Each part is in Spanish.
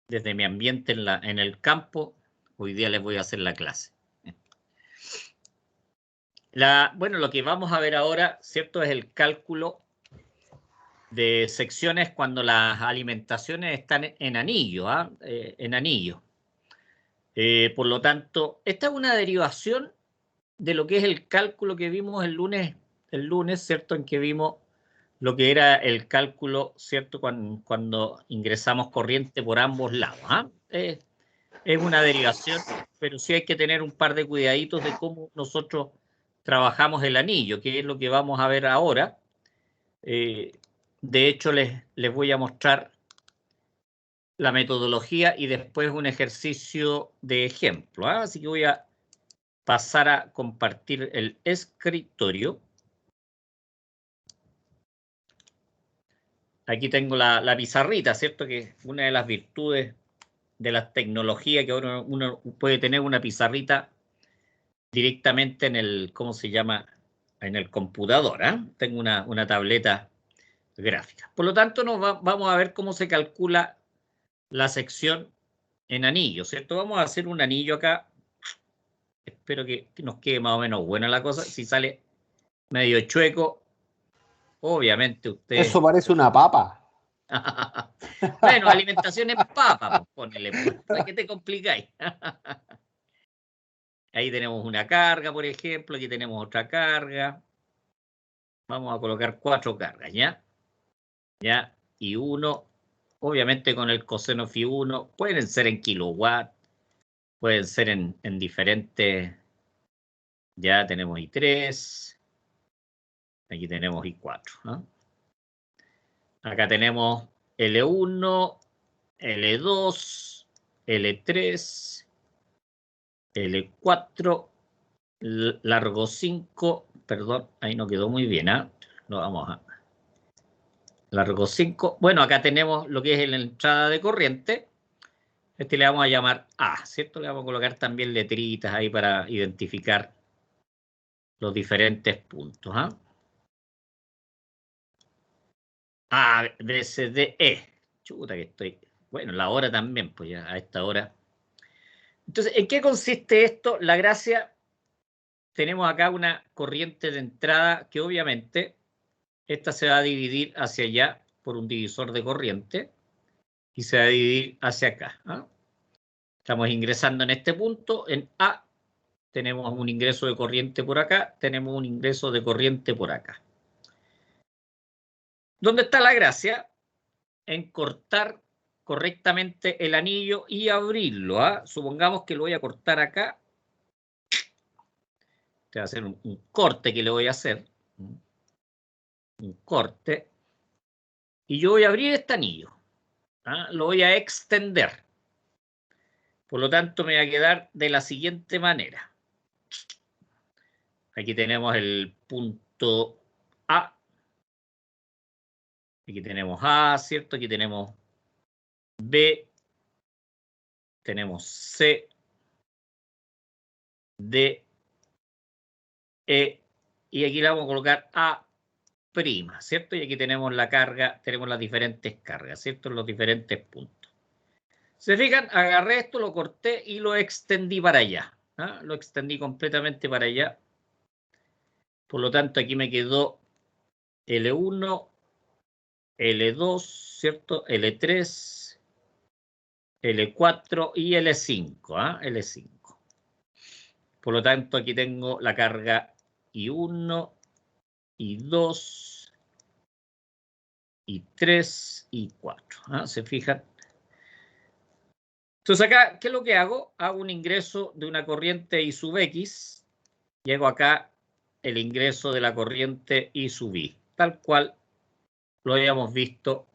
desde mi ambiente en el campo, hoy día les voy a hacer la clase. Bueno, lo que vamos a ver ahora, ¿cierto? Es el cálculo de secciones cuando las alimentaciones están en anillo, ¿ah? En anillo. Por lo tanto, esta es una derivación de lo que es el cálculo que vimos el lunes, ¿cierto? En que vimos lo que era el cálculo, ¿cierto? Cuando ingresamos corriente por ambos lados, ¿ah? Es una derivación, pero sí hay que tener un par de cuidaditos de cómo nosotros trabajamos el anillo, que es lo que vamos a ver ahora. De hecho, les voy a mostrar la metodología y después un ejercicio de ejemplo, ¿ah? Así que voy a pasar a compartir el escritorio. Aquí tengo la pizarrita, ¿cierto? Que es una de las virtudes de la tecnología, que ahora uno puede tener una pizarrita directamente en el, ¿cómo se llama? En el computador, ¿eh? Tengo una tableta gráfica. Por lo tanto, vamos a ver cómo se calcula la sección en anillo, ¿cierto? Vamos a hacer un anillo acá. Espero que nos quede más o menos buena la cosa. Si sale medio chueco, obviamente Eso usted... parece una papa. Bueno, alimentación en papa, pues ponele, pues. ¿Para qué te complicáis? Ahí tenemos una carga, por ejemplo. Aquí tenemos otra carga. Vamos a colocar 4 cargas, ¿ya? ¿Ya? Y 1, obviamente con el coseno phi 1, pueden ser en kilowatts, pueden ser en diferentes, ya tenemos I3, aquí tenemos I4, ¿no? Acá tenemos L1, L2, L3, L4, largo 5, perdón, ahí no quedó muy bien, ¿ah? Lo vamos a... Largo 5. Bueno, acá tenemos lo que es la entrada de corriente. Este le vamos a llamar A, ¿cierto? Le vamos a colocar también letritas ahí para identificar los diferentes puntos. ¿Ah? A, B, C, D, E. Chuta que estoy... Bueno, la hora también, pues ya a esta hora. Entonces, ¿en qué consiste esto? La gracia, tenemos acá una corriente de entrada que obviamente esta se va a dividir hacia allá por un divisor de corriente y se va a dividir hacia acá. ¿Ah? Estamos ingresando en este punto, en A, tenemos un ingreso de corriente por acá, tenemos un ingreso de corriente por acá. ¿Dónde está la gracia? En cortar correctamente el anillo y abrirlo. ¿Ah? Supongamos que lo voy a cortar acá. Este va a ser un corte que le voy a hacer. Un corte. Y yo voy a abrir este anillo. ¿Ah? Lo voy a extender. Por lo tanto, me va a quedar de la siguiente manera. Aquí tenemos el punto A. Aquí tenemos A, ¿cierto? Aquí tenemos B. Tenemos C, D, E. Y aquí le vamos a colocar A', ¿cierto? Y aquí tenemos la carga, tenemos las diferentes cargas, ¿cierto? En los diferentes puntos. ¿Se fijan? Agarré esto, lo corté y lo extendí para allá. ¿Ah? Lo extendí completamente para allá. Por lo tanto, aquí me quedó L1, L2, ¿cierto? L3, L4 y L5. ¿Ah? L5. Por lo tanto, aquí tengo la carga I1, I2, I3, I4. ¿Ah? ¿Se fijan? Entonces acá, ¿qué es lo que hago? Hago un ingreso de una corriente I sub X y hago acá el ingreso de la corriente I sub Y, tal cual lo habíamos visto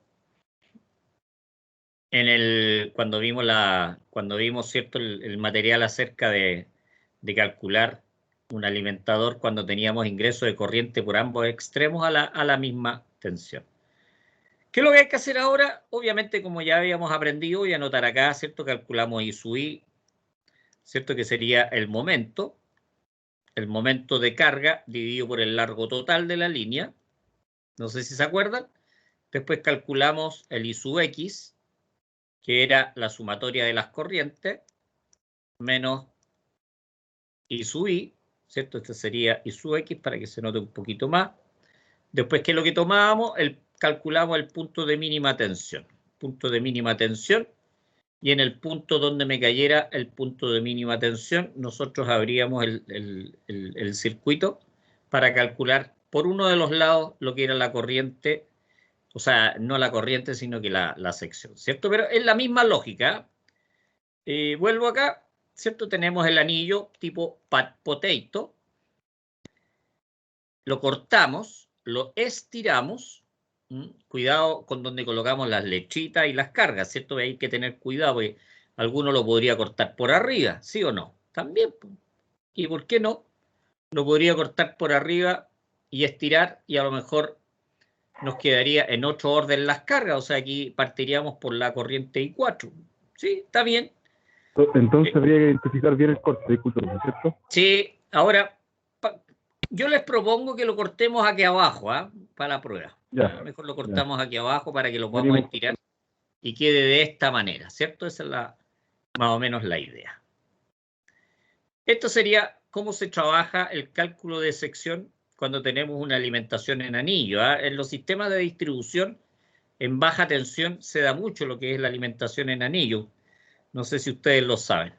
cuando vimos ¿cierto? El material acerca de calcular un alimentador cuando teníamos ingreso de corriente por ambos extremos a la misma tensión. ¿Qué es lo que hay que hacer ahora? Obviamente, como ya habíamos aprendido, voy a anotar acá, ¿cierto? Calculamos I sub I, ¿cierto? Que sería el momento de carga dividido por el largo total de la línea. No sé si se acuerdan. Después calculamos el I sub X, que era la sumatoria de las corrientes, menos I sub I, ¿cierto? Este sería I sub X para que se note un poquito más. Después, ¿qué es lo que tomábamos? Calculamos el punto de mínima tensión. Punto de mínima tensión. Y en el punto donde me cayera el punto de mínima tensión, nosotros abríamos el circuito para calcular por uno de los lados lo que era la corriente, o sea, no la corriente, sino que la sección, ¿cierto? Pero es la misma lógica. Vuelvo acá, ¿cierto? Tenemos el anillo tipo potato, lo cortamos, lo estiramos. Cuidado con donde colocamos las lechitas y las cargas, ¿cierto? Hay que tener cuidado, porque alguno lo podría cortar por arriba, ¿sí o no? También. ¿Y por qué no? Lo podría cortar por arriba y estirar, y a lo mejor nos quedaría en otro orden las cargas. O sea, aquí partiríamos por la corriente I4. ¿Sí? ¿Está bien? Entonces habría que identificar bien el corte, disculpe, ¿no es cierto? Sí, ahora yo les propongo que lo cortemos aquí abajo, para la prueba. Ya, mejor lo cortamos aquí abajo para que lo podamos venimos. estirar y quede de esta manera, ¿cierto? Esa es más o menos la idea. Esto sería cómo se trabaja el cálculo de sección cuando tenemos una alimentación en anillo. En los sistemas de distribución en baja tensión se da mucho lo que es la alimentación en anillo. No sé si ustedes lo saben.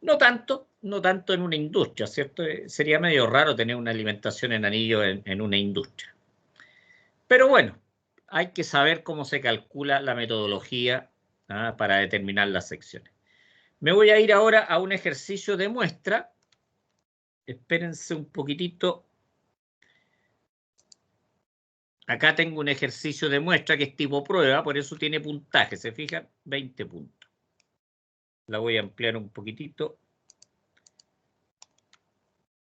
No tanto en una industria, ¿cierto? Sería medio raro tener una alimentación en anillo en una industria. Pero bueno, hay que saber cómo se calcula la metodología para determinar las secciones. Me voy a ir ahora a un ejercicio de muestra. Espérense un poquitito. Acá tengo un ejercicio de muestra que es tipo prueba, por eso tiene puntaje. ¿Se fijan? 20 puntos. La voy a ampliar un poquitito.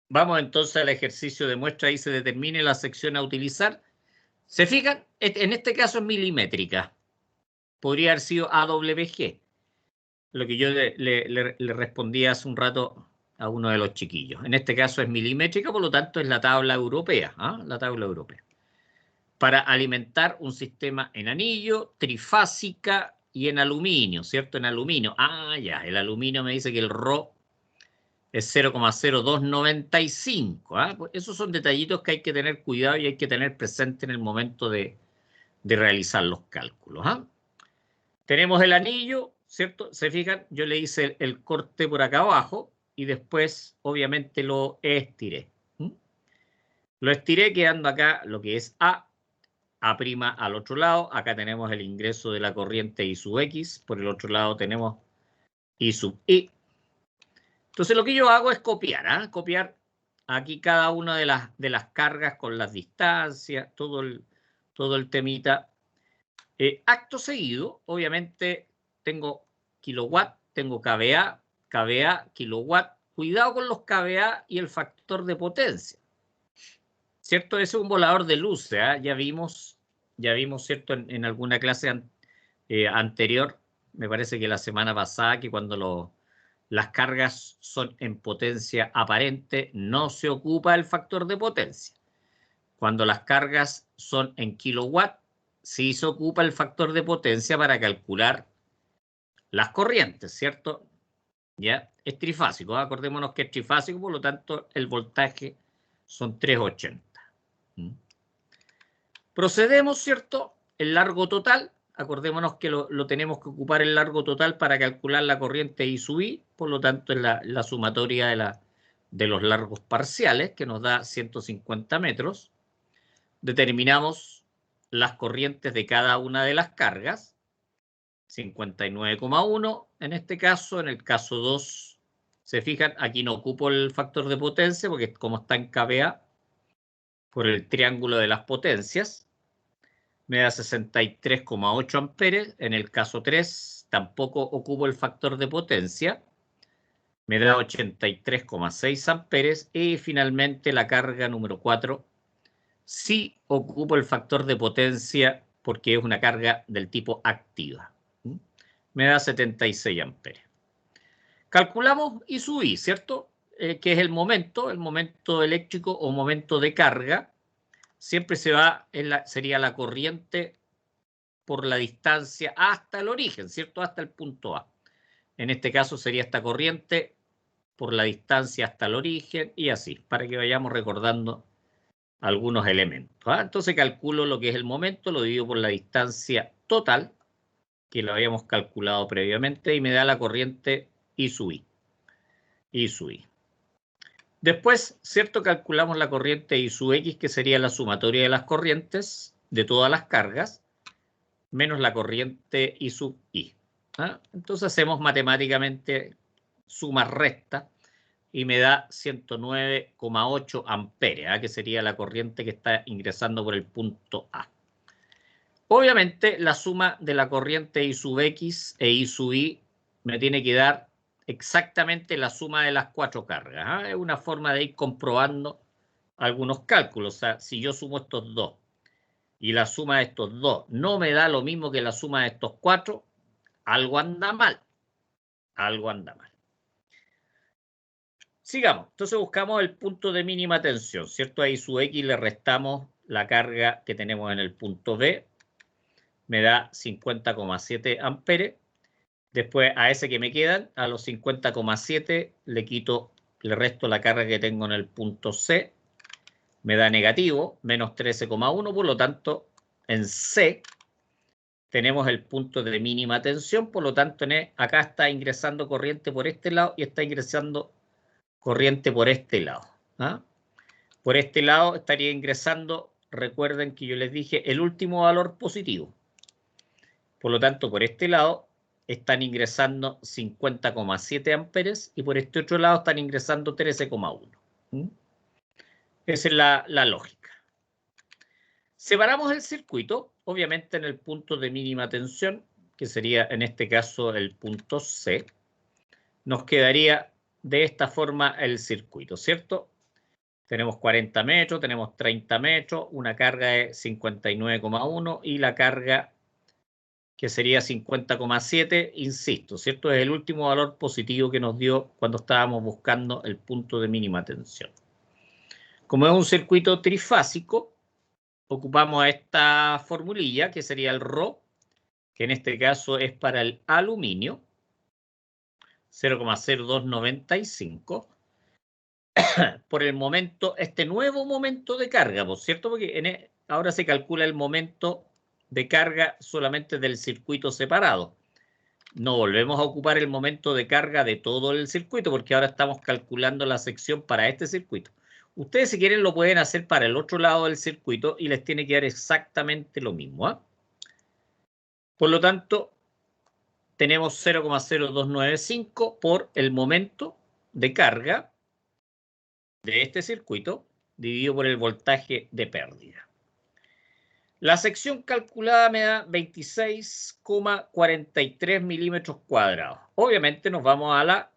Vamos entonces al ejercicio de muestra. Ahí se determine la sección a utilizar. ¿Se fijan? En este caso es milimétrica. Podría haber sido AWG. Lo que yo le respondí hace un rato a uno de los chiquillos. En este caso es milimétrica, por lo tanto es la tabla europea. La tabla europea. Para alimentar un sistema en anillo, trifásica y en aluminio, ¿cierto? En aluminio. Ya, el aluminio me dice que el Rho es 0,0295. Pues esos son detallitos que hay que tener cuidado y hay que tener presente en el momento de realizar los cálculos. Tenemos el anillo, ¿cierto? Se fijan, yo le hice el corte por acá abajo y después, obviamente, lo estiré. Lo estiré quedando acá lo que es A' al otro lado. Acá tenemos el ingreso de la corriente I sub X. Por el otro lado tenemos I sub Y. Entonces, lo que yo hago es copiar, copiar aquí cada una de las cargas con las distancias, todo el temita. Acto seguido, obviamente, tengo kilowatt, tengo kVA, kilowatt. Cuidado con los kVA y el factor de potencia. ¿Cierto? Ese es un volador de luces. Ya vimos, ¿cierto? En alguna clase anterior, me parece que la semana pasada, que cuando las cargas son en potencia aparente, no se ocupa el factor de potencia. Cuando las cargas son en kilowatt, sí se ocupa el factor de potencia para calcular las corrientes, ¿cierto? Ya, es trifásico. Acordémonos que es trifásico, por lo tanto, el voltaje son 380. Procedemos, ¿cierto? El largo total. Acordémonos que lo tenemos que ocupar el largo total para calcular la corriente I sub I, por lo tanto es la sumatoria de los largos parciales, que nos da 150 metros. Determinamos las corrientes de cada una de las cargas, 59,1 en este caso. En el caso 2, se fijan, aquí no ocupo el factor de potencia, porque como está en kVA, por el triángulo de las potencias, me da 63,8 amperes. En el caso 3 tampoco ocupo el factor de potencia, me da 83,6 amperes. Y finalmente la carga número 4 sí ocupo el factor de potencia porque es una carga del tipo activa. Me da 76 amperes. Calculamos I sub I, ¿cierto? Que es el momento eléctrico o momento de carga. Siempre se va, sería la corriente por la distancia hasta el origen, ¿cierto? Hasta el punto A. En este caso sería esta corriente por la distancia hasta el origen y así, para que vayamos recordando algunos elementos. Entonces calculo lo que es el momento, lo divido por la distancia total, que lo habíamos calculado previamente, y me da la corriente I sub I. I sub I. Después, ¿cierto? Calculamos la corriente I sub X, que sería la sumatoria de las corrientes de todas las cargas, menos la corriente I sub I. Entonces hacemos matemáticamente suma resta y me da 109,8 amperes, que sería la corriente que está ingresando por el punto A. Obviamente, la suma de la corriente I sub X e I sub I me tiene que dar exactamente la suma de las 4 cargas. Es una forma de ir comprobando algunos cálculos. O sea, si yo sumo estos dos y la suma de estos dos no me da lo mismo que la suma de estos 4, algo anda mal. Algo anda mal. Sigamos. Entonces buscamos el punto de mínima tensión, ¿cierto? A I sub X le restamos la carga que tenemos en el punto B. Me da 50,7 amperes. Después a ese que me quedan, a los 50,7 le resto la carga que tengo en el punto C. Me da negativo, menos 13,1. Por lo tanto, en C tenemos el punto de mínima tensión. Por lo tanto, acá está ingresando corriente por este lado y está ingresando corriente por este lado. Por este lado estaría ingresando, recuerden que yo les dije, el último valor positivo. Por lo tanto, por este lado están ingresando 50,7 amperes y por este otro lado están ingresando 13,1. Esa es la lógica. Separamos el circuito, obviamente en el punto de mínima tensión, que sería en este caso el punto C. Nos quedaría de esta forma el circuito, ¿cierto? Tenemos 40 metros, tenemos 30 metros, una carga de 59,1 y la carga que sería 50,7, insisto, ¿cierto? Es el último valor positivo que nos dio cuando estábamos buscando el punto de mínima tensión. Como es un circuito trifásico, ocupamos esta formulilla, que sería el ρ, que en este caso es para el aluminio, 0,0295, por el momento, este nuevo momento de carga, ¿por cierto? Porque ahora se calcula el momento de carga solamente del circuito separado. No volvemos a ocupar el momento de carga de todo el circuito, porque ahora estamos calculando la sección para este circuito. Ustedes, si quieren, lo pueden hacer para el otro lado del circuito y les tiene que dar exactamente lo mismo. Por lo tanto, tenemos 0,0295 por el momento de carga de este circuito dividido por el voltaje de pérdida. La sección calculada me da 26,43 milímetros cuadrados. Obviamente nos vamos a la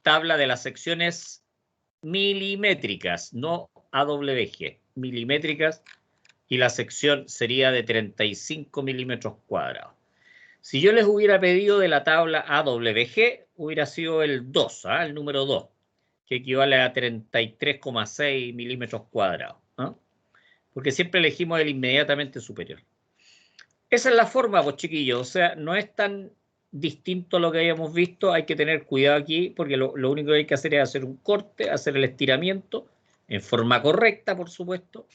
tabla de las secciones milimétricas, no AWG, milimétricas, y la sección sería de 35 milímetros cuadrados. Si yo les hubiera pedido de la tabla AWG, hubiera sido el 2, el número 2, que equivale a 33,6 milímetros cuadrados. Porque siempre elegimos el inmediatamente superior. Esa es la forma, pues, chiquillos. O sea, no es tan distinto a lo que habíamos visto. Hay que tener cuidado aquí, porque lo único que hay que hacer es hacer un corte, hacer el estiramiento, en forma correcta, por supuesto,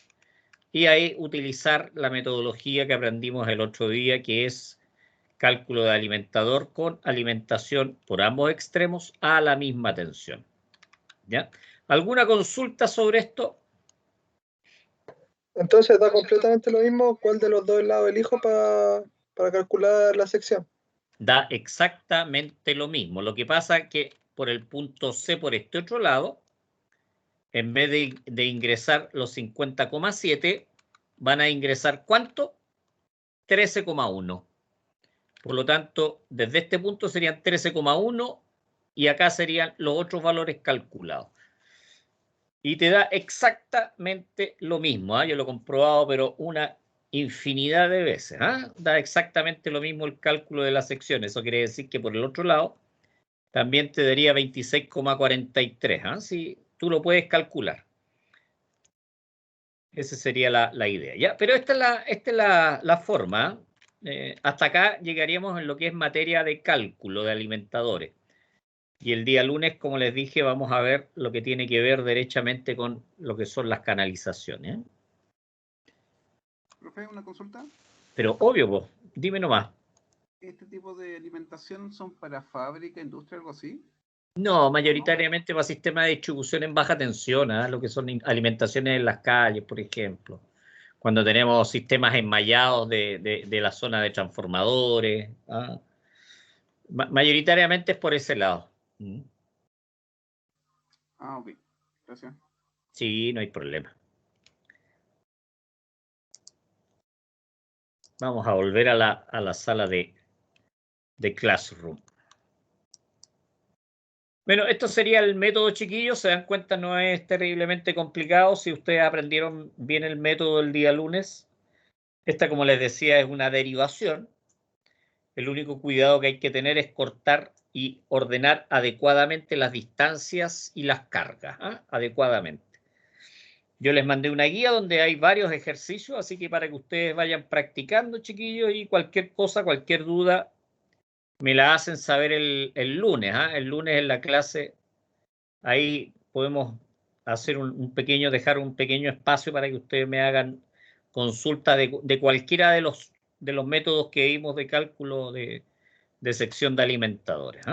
y ahí utilizar la metodología que aprendimos el otro día, que es cálculo de alimentador con alimentación por ambos extremos a la misma tensión. ¿Ya? ¿Alguna consulta sobre esto? Entonces da completamente lo mismo cuál de los dos lados elijo para calcular la sección. Da exactamente lo mismo. Lo que pasa es que por el punto C, por este otro lado, en vez de ingresar los 50,7, van a ingresar ¿cuánto? 13,1. Por lo tanto, desde este punto serían 13,1 y acá serían los otros valores calculados. Y te da exactamente lo mismo. Yo lo he comprobado, pero una infinidad de veces. Da exactamente lo mismo el cálculo de la sección. Eso quiere decir que por el otro lado también te daría 26,43. Si tú lo puedes calcular. Esa sería la idea. ¿Ya? Pero esta es la forma. Hasta acá llegaríamos en lo que es materia de cálculo de alimentadores. Y el día lunes, como les dije, vamos a ver lo que tiene que ver derechamente con lo que son las canalizaciones. Profe, una consulta. Pero obvio, vos, dime nomás. ¿Este tipo de alimentación son para fábrica, industria, algo así? No, mayoritariamente para sistemas de distribución en baja tensión, lo que son alimentaciones en las calles, por ejemplo. Cuando tenemos sistemas enmallados de la zona de transformadores. Mayoritariamente es por ese lado. Ah, ok. Gracias. Sí, no hay problema. Vamos a volver a la sala de Classroom. Bueno, esto sería el método, chiquillos. Se dan cuenta, no es terriblemente complicado. Si ustedes aprendieron bien el método el día lunes, esta, como les decía, es una derivación. El único cuidado que hay que tener es cortar y ordenar adecuadamente las distancias y las cargas, adecuadamente. Yo les mandé una guía donde hay varios ejercicios, así que para que ustedes vayan practicando, chiquillos, y cualquier cosa, cualquier duda, me la hacen saber el lunes. El lunes en la clase, ahí podemos hacer dejar un pequeño espacio para que ustedes me hagan consulta de cualquiera de los métodos que vimos de cálculo de sección de alimentadores.